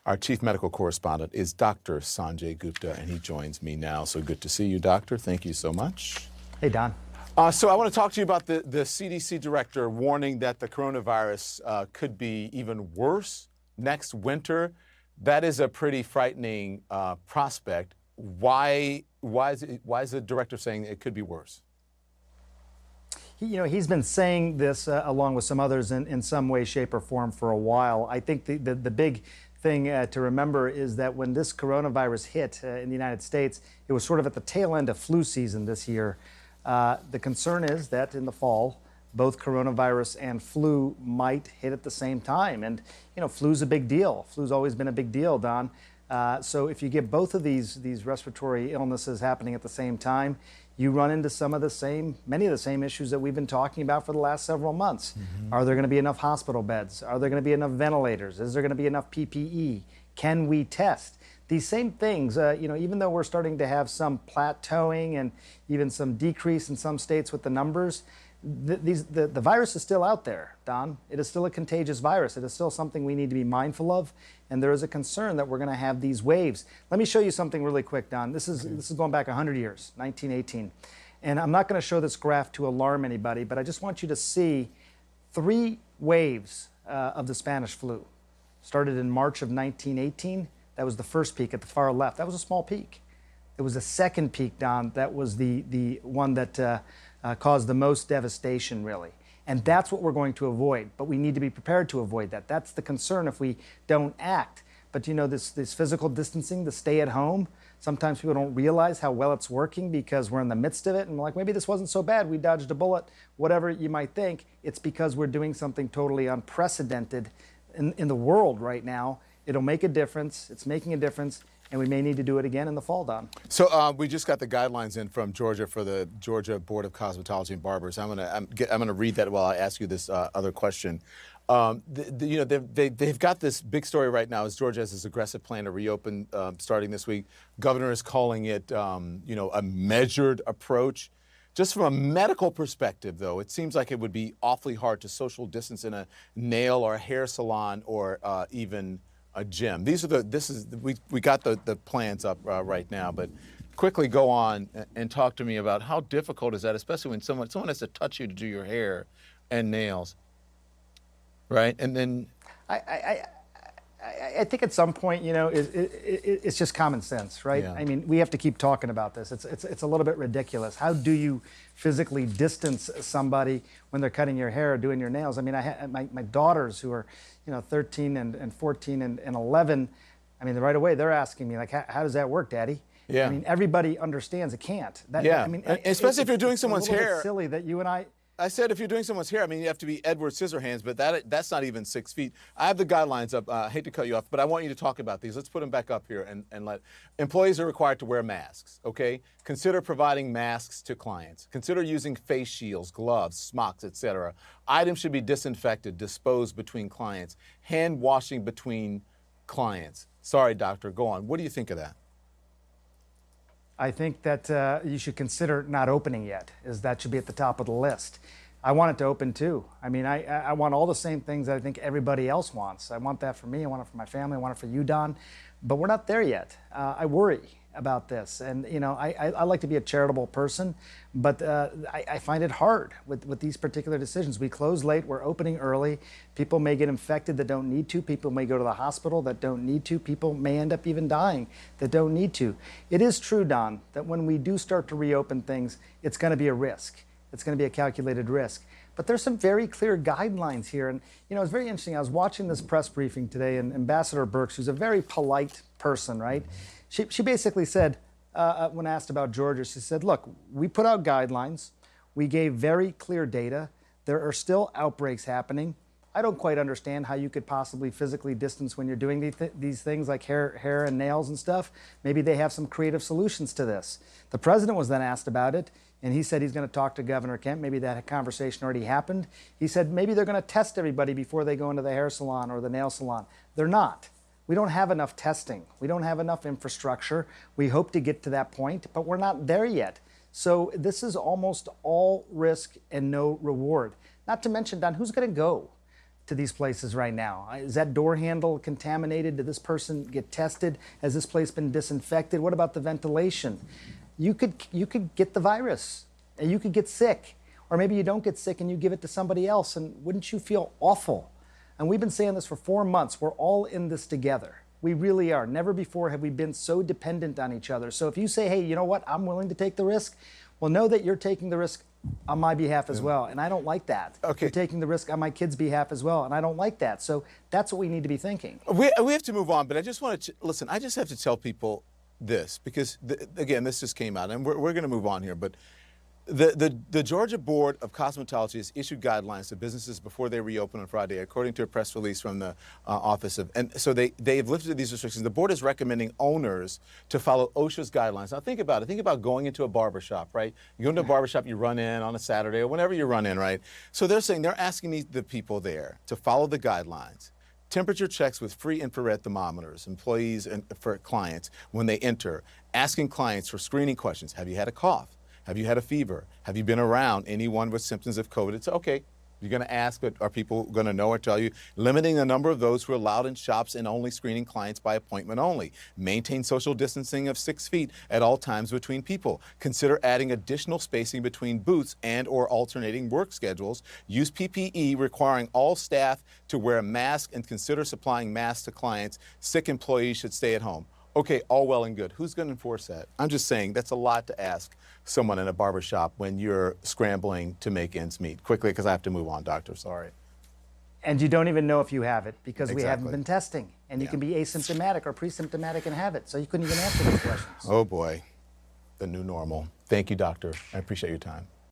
Our chief medical correspondent is Dr. Sanjay Gupta, and he joins me now. So good to see you, doctor. Thank you so much. Hey, Don. So I want to talk to you about the CDC director warning that the coronavirus could be even worse next winter. That is a pretty frightening prospect. Why is the director saying it could be worse? He's been saying this along with some others in some way, shape, or form for a while. I think the big thing to remember is that when this coronavirus hit in the United States, it was sort of at the tail end of flu season this year. The concern is that in the fall, both coronavirus and flu might hit at the same time. And, flu's a big deal. Flu's always been a big deal, Don. So if you get both of these respiratory illnesses happening at the same time, you run into many of the same issues that we've been talking about for the last several months. Mm-hmm. Are there going to be enough hospital beds? Are there going to be enough ventilators? Is there going to be enough PPE? Can we test? These same things, even though we're starting to have some plateauing and even some decrease in some states with the numbers, the virus is still out there, Don. It is still a contagious virus. It is still something we need to be mindful of, and there is a concern that we're going to have these waves. Let me show you something really quick, Don. This is going back 100 years, 1918. And I'm not going to show this graph to alarm anybody, but I just want you to see 3 waves of the Spanish flu. Started in March of 1918. That was the first peak at the far left. That was a small peak. It was the second peak, Don. That was the one that caused the most devastation, really. And that's what we're going to avoid. But we need to be prepared to avoid that. That's the concern if we don't act. But this physical distancing, the stay at home, sometimes people don't realize how well it's working because we're in the midst of it. And we're like, maybe this wasn't so bad. We dodged a bullet, whatever you might think. It's because we're doing something totally unprecedented in the world right now. It'll make a difference. It's making a difference. And we may need to do it again in the fall, Don. So we just got the guidelines in from Georgia for the Georgia Board of Cosmetology and Barbers. I'm gonna read that while I ask you this other question. They've got this big story right now as Georgia has this aggressive plan to reopen starting this week. Governor is calling it a measured approach. Just from a medical perspective, though, it seems like it would be awfully hard to social distance in a nail or a hair salon or even a gym. We got the plans up right now, but quickly go on and talk to me about how difficult is that, especially when someone has to touch you to do your hair and nails, right? And then I think at some point, it's just common sense, right? Yeah. I mean, we have to keep talking about this. It's a little bit ridiculous. How do you physically distance somebody when they're cutting your hair or doing your nails? I mean, I have my daughters who are, 13 and 14 and 11. I mean, right away they're asking me like, how does that work, Daddy? Yeah. I mean, everybody understands it can't. I mean, especially if you're doing someone's hair. It's silly that you and I said if you're doing someone's hair, I mean, you have to be Edward Scissorhands, but that's not even 6 feet. I have the guidelines up. I hate to cut you off, but I want you to talk about these. Let's put them back up here and let employees are required to wear masks, okay? Consider providing masks to clients. Consider using face shields, gloves, smocks, etc. Items should be disinfected, disposed between clients, hand washing between clients. Sorry, doctor, go on. What do you think of that? I think that you should consider not opening yet, that should be at the top of the list. I want it to open too. I mean, I want all the same things that I think everybody else wants. I want that for me, I want it for my family, I want it for you, Don, but we're not there yet. I worry about this, and I like to be a charitable person, but I find it hard with these particular decisions. We close late, we're opening early. People may get infected that don't need to. People may go to the hospital that don't need to. People may end up even dying that don't need to. It is true, Don, that when we do start to reopen things, it's going to be a risk. It's going to be a calculated risk. But there's some very clear guidelines here. And, it's very interesting. I was watching this press briefing today, and Ambassador Birx, who's a very polite person, right? She basically said, when asked about Georgia, she said, look, we put out guidelines. We gave very clear data. There are still outbreaks happening. I don't quite understand how you could possibly physically distance when you're doing these things like hair and nails and stuff. Maybe they have some creative solutions to this. The president was then asked about it, and he said he's going to talk to Governor Kemp. Maybe that conversation already happened. He said maybe they're going to test everybody before they go into the hair salon or the nail salon. They're not. We don't have enough testing. We don't have enough infrastructure. We hope to get to that point, but we're not there yet. So this is almost all risk and no reward. Not to mention, Don, who's going to go to these places right now? Is that door handle contaminated? Did this person get tested? Has this place been disinfected? What about the ventilation? You could get the virus and you could get sick, or maybe you don't get sick and you give it to somebody else, and wouldn't you feel awful? And we've been saying this for 4 months. We're all in this together. We really are. Never before have we been so dependent on each other. So if you say, hey, you know what, I'm willing to take the risk, well, know that you're taking the risk on my behalf as well, and I don't like that. Okay. You're taking the risk on my kids' behalf as well, and I don't like that. So that's what we need to be thinking. We have to move on, but I just want to, listen, I just have to tell people this, because, again, this just came out, and we're going to move on here, but the Georgia Board of Cosmetology has issued guidelines to businesses before they reopen on Friday, according to a press release from the office of, and so they've lifted these restrictions. The board is recommending owners to follow OSHA's guidelines. Now think about it. Think about going into a barbershop, right? You go into a barbershop, you run in on a Saturday or whenever you run in, right? So they're saying, they're asking the people there to follow the guidelines. Temperature checks with free infrared thermometers, employees and for clients when they enter, asking clients for screening questions. Have you had a cough? Have you had a fever? Have you been around anyone with symptoms of COVID? It's okay. You're going to ask, but are people going to know or tell you? Limiting the number of those who are allowed in shops and only screening clients by appointment only. Maintain social distancing of 6 feet at all times between people. Consider adding additional spacing between booths and or alternating work schedules. Use PPE, requiring all staff to wear a mask, and consider supplying masks to clients. Sick employees should stay at home. Okay, all well and good. Who's going to enforce that? I'm just saying that's a lot to ask someone in a barbershop when you're scrambling to make ends meet. Quickly, because I have to move on, doctor. Sorry. And you don't even know if you have it because we haven't Exactly. been testing. And you Yeah. can be asymptomatic or pre-symptomatic and have it. So you couldn't even answer those questions. Oh boy, the new normal. Thank you, doctor. I appreciate your time.